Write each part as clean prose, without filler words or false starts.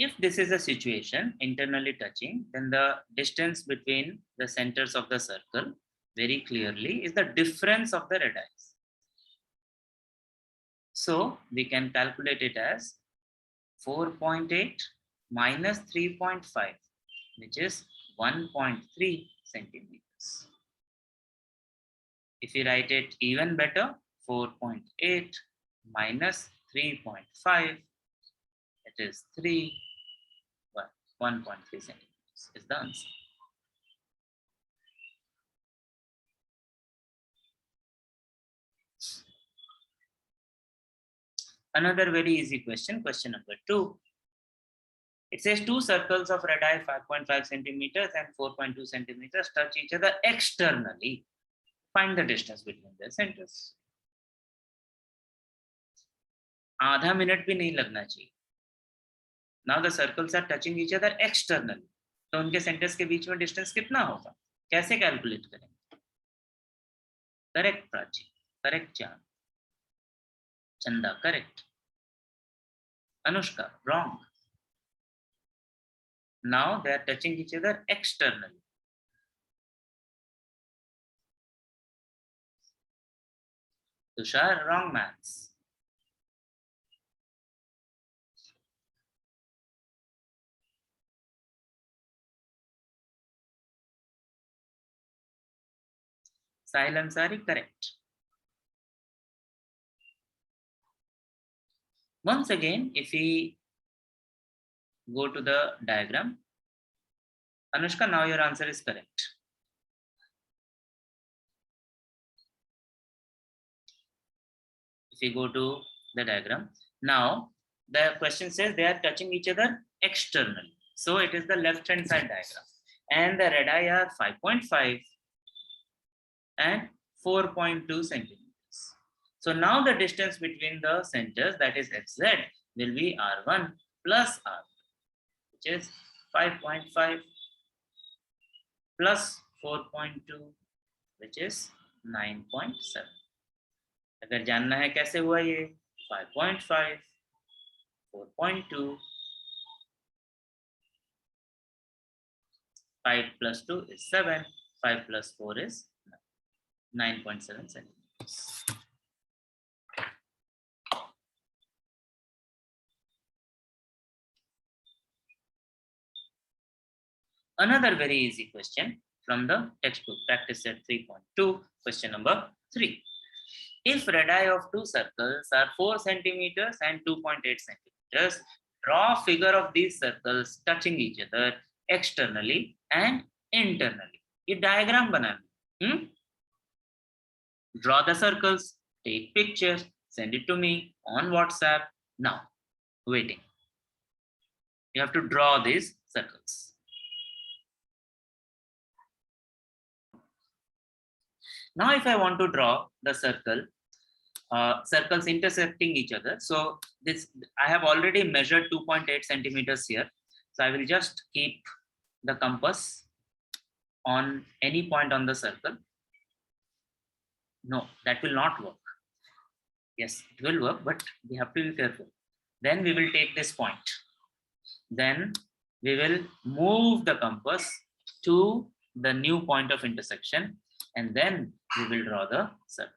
If this is a situation internally touching, then the distance between the centers of the circle very clearly is the difference of the radii. So we can calculate it as 4.8 minus 3.5, which is 1.3 centimeters. If we write it even better, 4.8 minus 3.5, it is 1.3 centimeters is the answer. Another very easy question, question number 2. It says two circles of radii 5.5 centimeters and 4.2 centimeters touch each other externally. Find the distance between their centers. आधा minute भी नहीं लगना चाहिए. Now the circles are touching each other externally. तो उनके centres के बीच में distance कितना होगा? कैसे कैलकुलेट करेंगे? करेक्ट प्राची, करेक्ट चांद, चंदा correct, Anushka wrong. Now they are touching each other externally. Tushar wrong maths. Sahil Ansari correct. Once again, if we go to the diagram, Anushka, now your answer is correct. If we go to the diagram, now the question says they are touching each other externally. So it is the left hand side diagram. And the radii are 5.5 and 4.2 centimeters. So now the distance between the centers, that is xz, will be r1 plus r2, which is 5.5 plus 4.2, which is 9.7. अगर जानना है कैसे हुआ ये 5.5, 4.2, 5 plus 2 is 7, 5 plus 4 is 9.7 centimeters. Another very easy question from the textbook, practice set 3.2, question number 3. If radii of two circles are 4 centimeters and 2.8 centimeters, draw a figure of these circles touching each other externally and internally. ये diagram banana. Draw the circles, take pictures, send it to me on WhatsApp. Now, waiting. You have to draw these circles. Now, if I want to draw the circle, circles intersecting each other. So this, I have already measured 2.8 centimeters here. So I will just keep the compass on any point on the circle. No, that will not work. Yes, it will work, but we have to be careful. Then we will take this point. Then we will move the compass to the new point of intersection, and then we will draw the circle.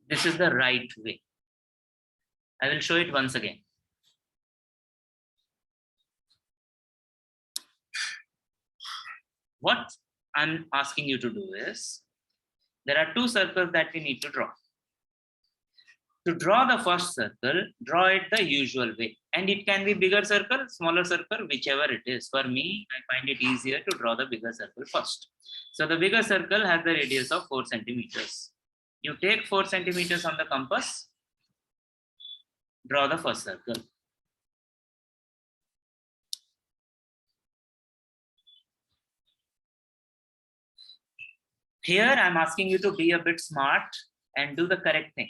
This is the right way. I will show it once again. What I'm asking you to do is, there are two circles that we need to draw. To draw the first circle, draw it the usual way. And it can be bigger circle, smaller circle, whichever it is. For me, I find it easier to draw the bigger circle first. So the bigger circle has the radius of 4 centimeters. You take 4 centimeters on the compass, draw the first circle. Here, I'm asking you to be a bit smart and do the correct thing.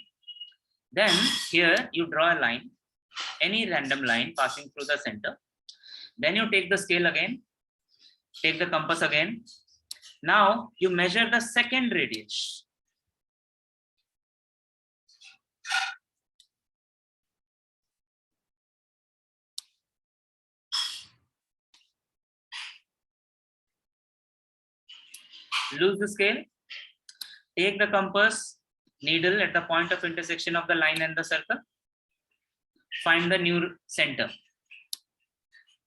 Then here you draw a line, any random line passing through the center. Then you take the scale again, take the compass again. Now you measure the second radius. Lose the scale. Take the compass needle at the point of intersection of the line and the circle. Find the new center.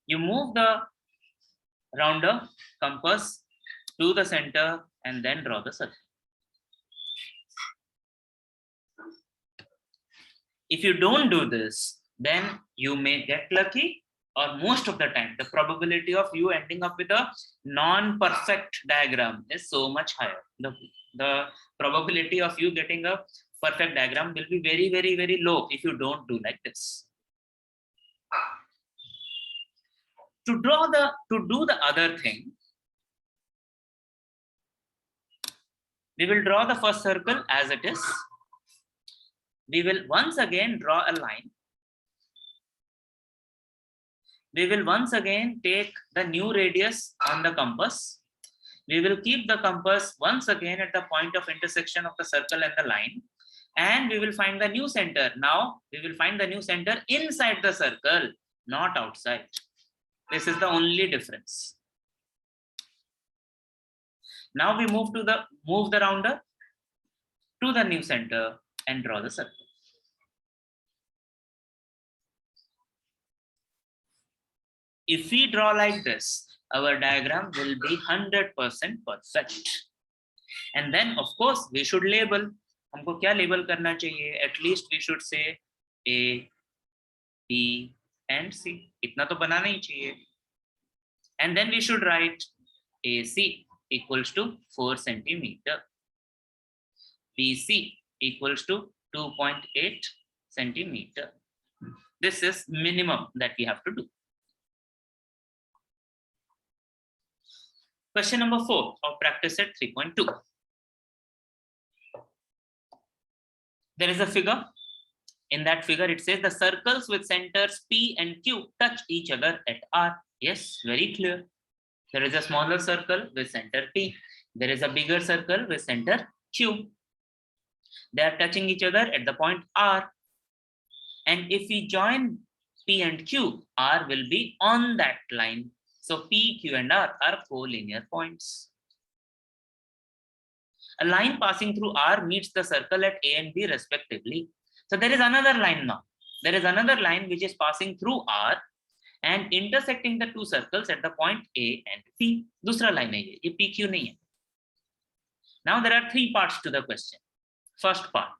You move the rounder compass to the center and then draw the circle. If you don't do this, then you may get lucky, or most of the time, the probability of you ending up with a non-perfect diagram is so much higher. The probability of you getting a perfect diagram will be very, very, very low if you don't do like this. To do the other thing, we will draw the first circle as it is. We will once again draw a line. We will once again take the new radius on the compass. We will keep the compass once again at the point of intersection of the circle and the line. And we will find the new center. Now, we will find the new center inside the circle, not outside. This is the only difference. Now we move the rounder to the new center and draw the circle. If we draw like this, our diagram will be 100% perfect. And then, of course, we should label. हमको क्या label करना चाहिए? At least we should say A, B, and C. इतना तो बनाना ही चाहिए. And then we should write AC equals to 4 centimeter. BC equals to 2.8 centimeter. This is minimum that we have to do. Question number 4 of practice set 3.2. There is a figure. In that figure, it says the circles with centers P and Q touch each other at R. Yes, very clear. There is a smaller circle with center P. There is a bigger circle with center Q. They are touching each other at the point R. And if we join P and Q, R will be on that line. So P, Q, and R are collinear points. A line passing through R meets the circle at A and B respectively. So there is another line now. There is another line which is passing through R and intersecting the two circles at the point A and P. दूसरा line है ये PQ नहीं है. Now there are 3 parts to the question. First part,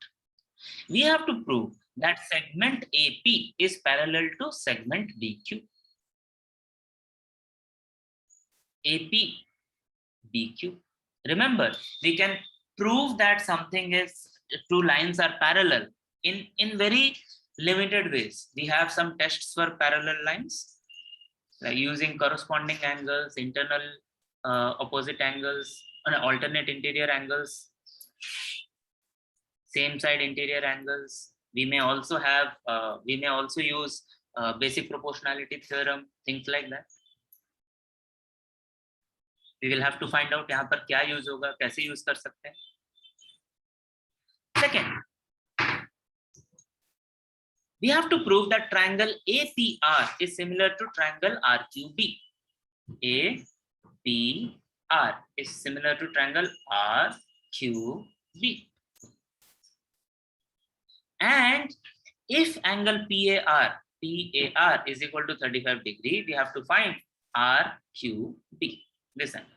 we have to prove that segment AP is parallel to segment BQ. AP, BQ. Remember, we can prove that something is, 2 lines are parallel in very limited ways. We have some tests for parallel lines, like using corresponding angles, internal opposite angles, alternate interior angles, same side interior angles. We may also have, we may also use basic proportionality theorem, things like that. We will have to find out यहाँ पर क्या use होगा, कैसे use कर सकते हैं. Second, we have to prove that triangle APR is similar to triangle RQB. APR is similar to triangle RQB. And if angle PAR is equal to 35 degree, we have to find RQB. This angle.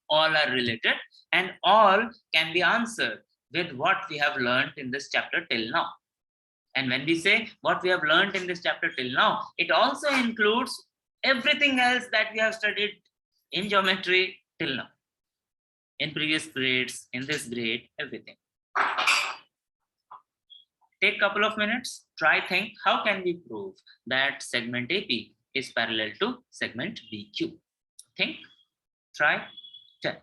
All are related and all can be answered with what we have learned in this chapter till now. And when we say what we have learned in this chapter till now, it also includes everything else that we have studied in geometry till now, in previous grades, in this grade, everything. Take a couple of minutes, try think, how can we prove that segment AP is parallel to segment BQ? Think, try, tell.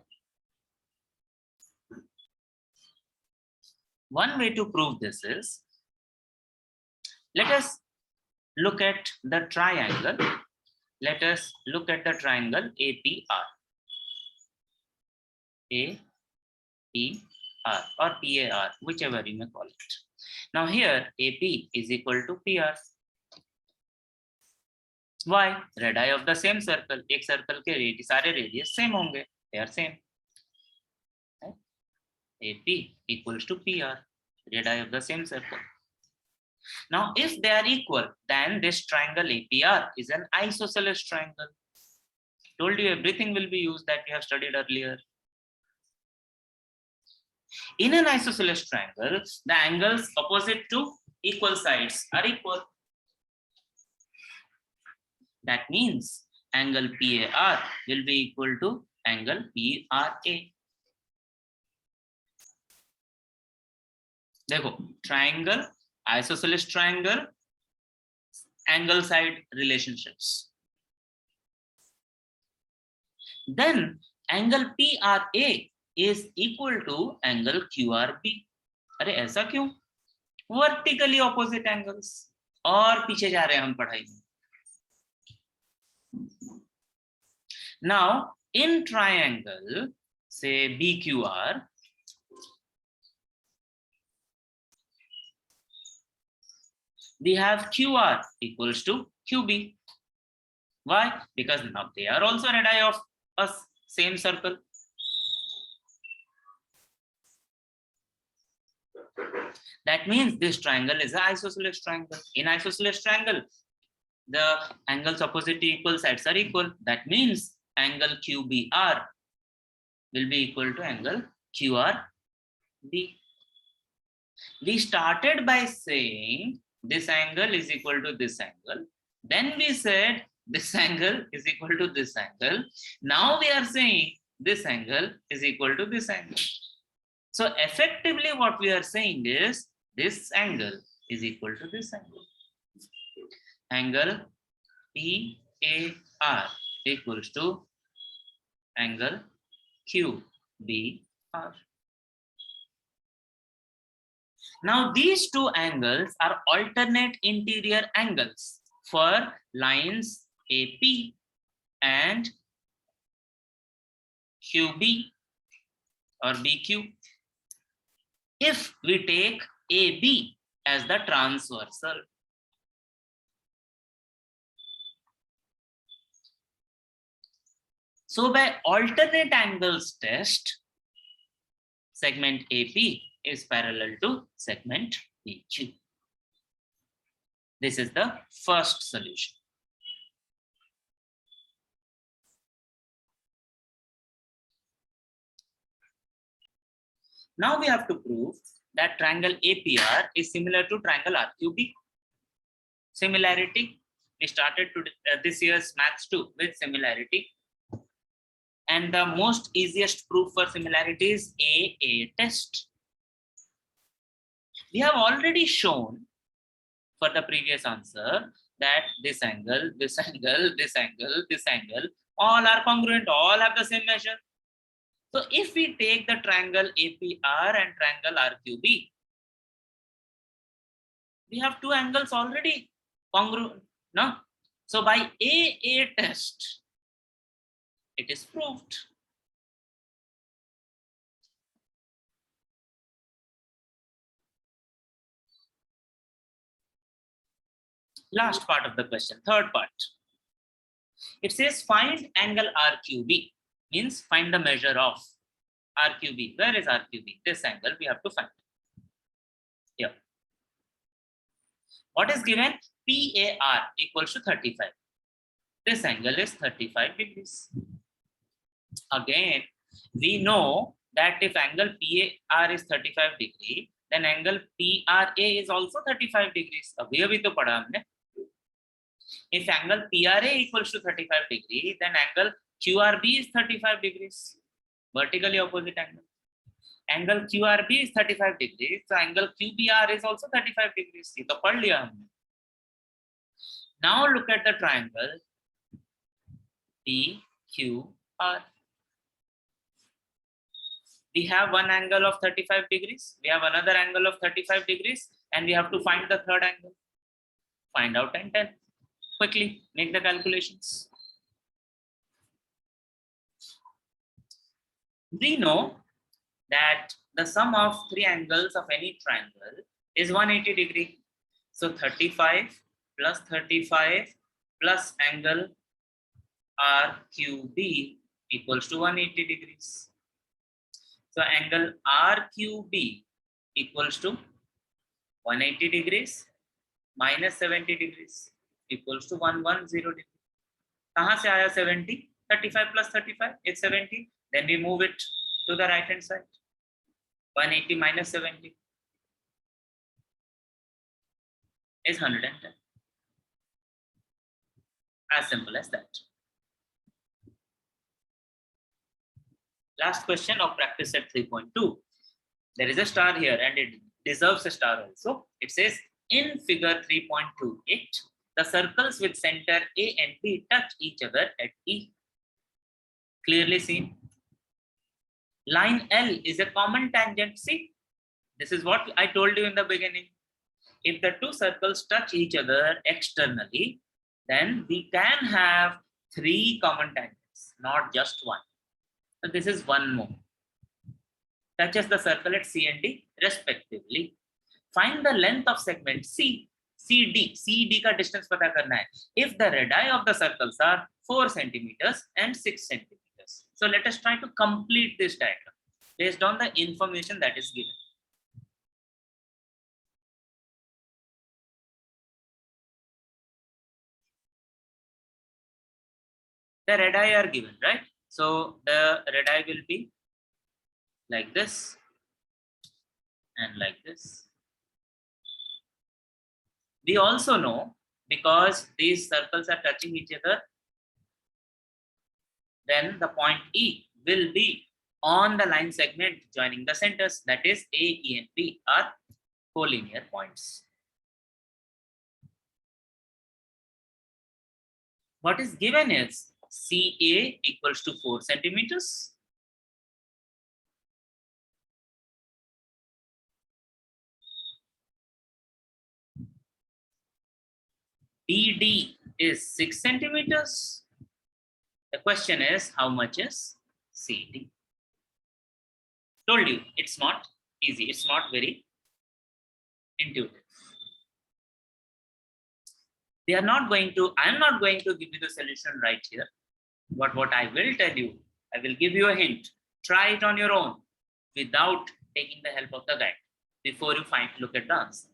One way to prove this is, let us look at the triangle. Let us look at the triangle APR. APR or PAR, whichever you may call it. Now here AP is equal to PR. Why? Radii of the same circle. एक circle के सारे radius same होंगे. They are same. AP equals to PR, radii of the same circle. Now, if they are equal, then this triangle APR is an isosceles triangle. Told you everything will be used that we have studied earlier. In an isosceles triangle, the angles opposite to equal sides are equal. That means angle PAR will be equal to angle PRA. देखो, triangle, isosceles triangle, angle side relationships. Then angle PRA is equal to angle QRB. अरे ऐसा क्यों? Vertically opposite angles. और पीछे जा रहे हैं हम पढ़ाई में. Now, in triangle, say BQR, we have QR equals to QB. Why? Because now they are also radii of a same circle. That means this triangle is an isosceles triangle. In isosceles triangle, the angles opposite to equal sides are equal. That means angle QBR will be equal to angle QRB. We started by saying this angle is equal to this angle. Then we said this angle is equal to this angle. Now we are saying this angle is equal to this angle. So effectively what we are saying is this angle is equal to this angle. Angle PAR equals to angle QBR. Now these two angles are alternate interior angles for lines AP and QB or BQ. If we take AB as the transversal, so by alternate angles test, segment AP is parallel to segment BQ. This is the first solution. Now we have to prove that triangle APR is similar to triangle RQB. Similarity, we started to this year's maths 2 with similarity. And the most easiest proof for similarity is AA test. We have already shown for the previous answer that this angle, this angle, this angle, this angle, all are congruent, all have the same measure. So if we take the triangle APR and triangle RQB, we have two angles already congruent, no? So by AA test, it is proved. Last part of the question, third part. It says find angle RQB, means find the measure of RQB. Where is RQB? This angle we have to find. Here. What is given? PAR equals to 35. This angle is 35 degrees. Again, we know that if angle PAR is 35 degree, then angle PRA is also 35 degrees. Abhi to padha humne. If angle PRA equals to 35 degree, then angle QRB is 35 degrees. Vertically opposite angle. Angle QRB is 35 degrees, so angle QBR is also 35 degrees. ये तो पढ़ लिया हमने. Now look at the triangle PQR. We have one angle of 35 degrees, we have another angle of 35 degrees, and we have to find the third angle. Find out and tell. Quickly make the calculations. We know that the sum of three angles of any triangle is 180 degree. So 35 plus 35 plus angle RQB equals to 180 degrees. So angle RQB equals to 180 degrees minus 70 degrees equals to 110 degrees. कहाँ से आया 70? 35 plus 35 is 70. Then we move it to the right hand side. 180 minus 70 is 110. As simple as that. Last question of practice set 3.2. There is a star here and it deserves a star also. It says in figure 3.28, the circles with center A and B touch each other at E. Clearly seen. Line L is a common tangent. See, this is what I told you in the beginning. If the two circles touch each other externally, then we can have three common tangents, not just one. So this is one more. Touches the circle at C and D respectively. Find the length of segment C, CD. CD का distance पता करना है. If the radii of the circles are 4 centimeters and 6 centimeters. So let us try to complete this diagram based on the information that is given. The radii are given, right? So the radii will be like this and like this. We also know, because these circles are touching each other, then the point E will be on the line segment joining the centers, that is A, E and P are collinear points. What is given is CA equals to 4 centimeters. BD is 6 centimeters. The question is, how much is CD? Told you, it's not easy. It's not very intuitive. They are not going to, I'm not going to give you the solution right here. But what I will tell you, I will give you a hint. Try it on your own without taking the help of the guide before you look at the answer.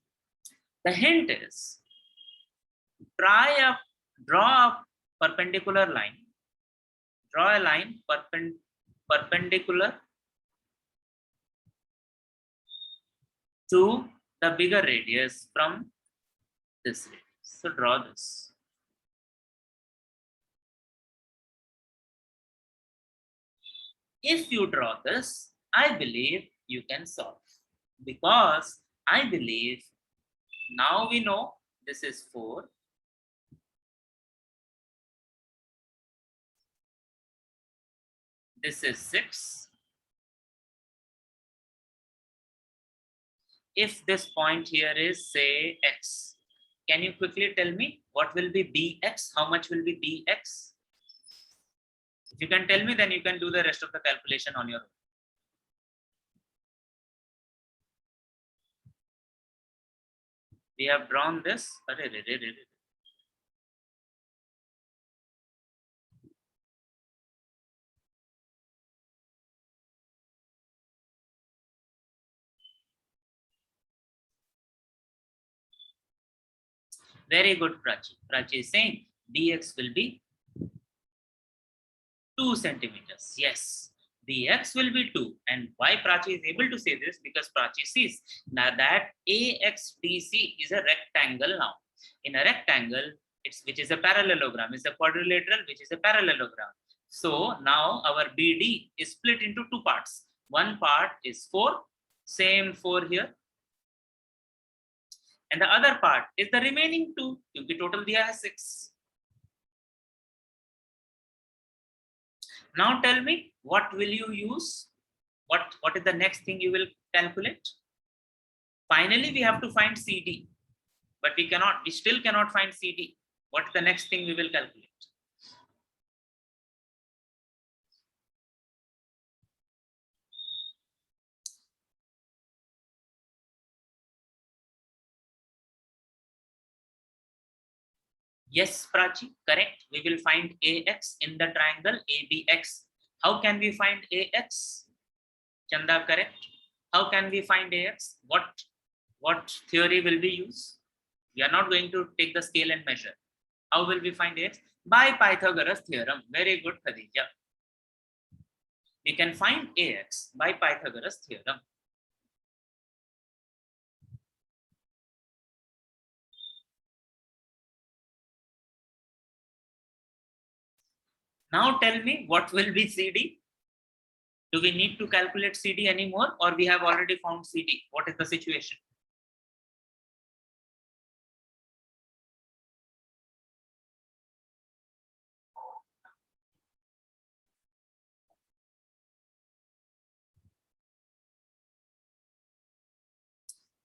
The hint is, draw a perpendicular line. Draw a line perpendicular to the bigger radius from this radius. So draw this. If you draw this, I believe you can solve, because I believe now we know this is 4. This is 6. If this point here is, say, x, can you quickly tell me what will be bx? How much will be bx? If you can tell me, then you can do the rest of the calculation on your own. We have drawn this. Very good, Prachi. Prachi is saying bx will be 2 centimeters. Yes, bx will be 2. And why Prachi is able to say this? Because Prachi sees now that AXDC is a rectangle now. In a rectangle, which is a parallelogram, is a quadrilateral, which is a parallelogram. So now our BD is split into 2 parts. One part is 4, same 4 here. And the other part is the remaining 2, क्योंकि total दिया है 6. Now tell me, what will you use? What is the next thing you will calculate? Finally, we have to find CD, but we still cannot find CD. What is the next thing we will calculate? Yes, Prachi, correct. We will find AX in the triangle ABX. How can we find AX? Chanda, correct. How can we find AX? What theory will we use? We are not going to take the scale and measure. How will we find AX? By Pythagoras theorem. Very good, Khadija. We can find AX by Pythagoras theorem. Now tell me, what will be CD? Do we need to calculate CD anymore, or we have already found CD? What is the situation?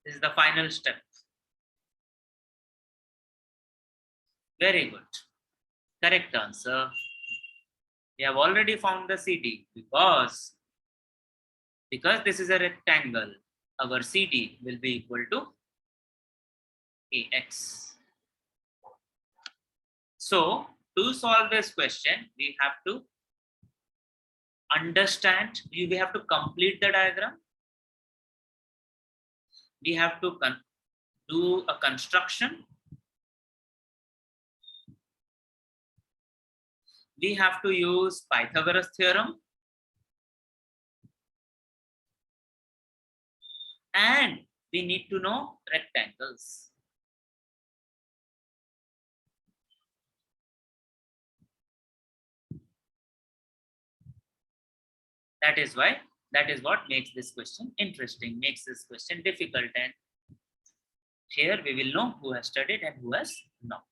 This is the final step. Very good. Correct answer. We have already found the CD because this is a rectangle. Our CD will be equal to AX. So to solve this question, we have to understand, we have to complete the diagram. We have to do a construction. We have to use Pythagoras theorem. And we need to know rectangles. That is what makes this question interesting, makes this question difficult. And here we will know who has studied and who has not.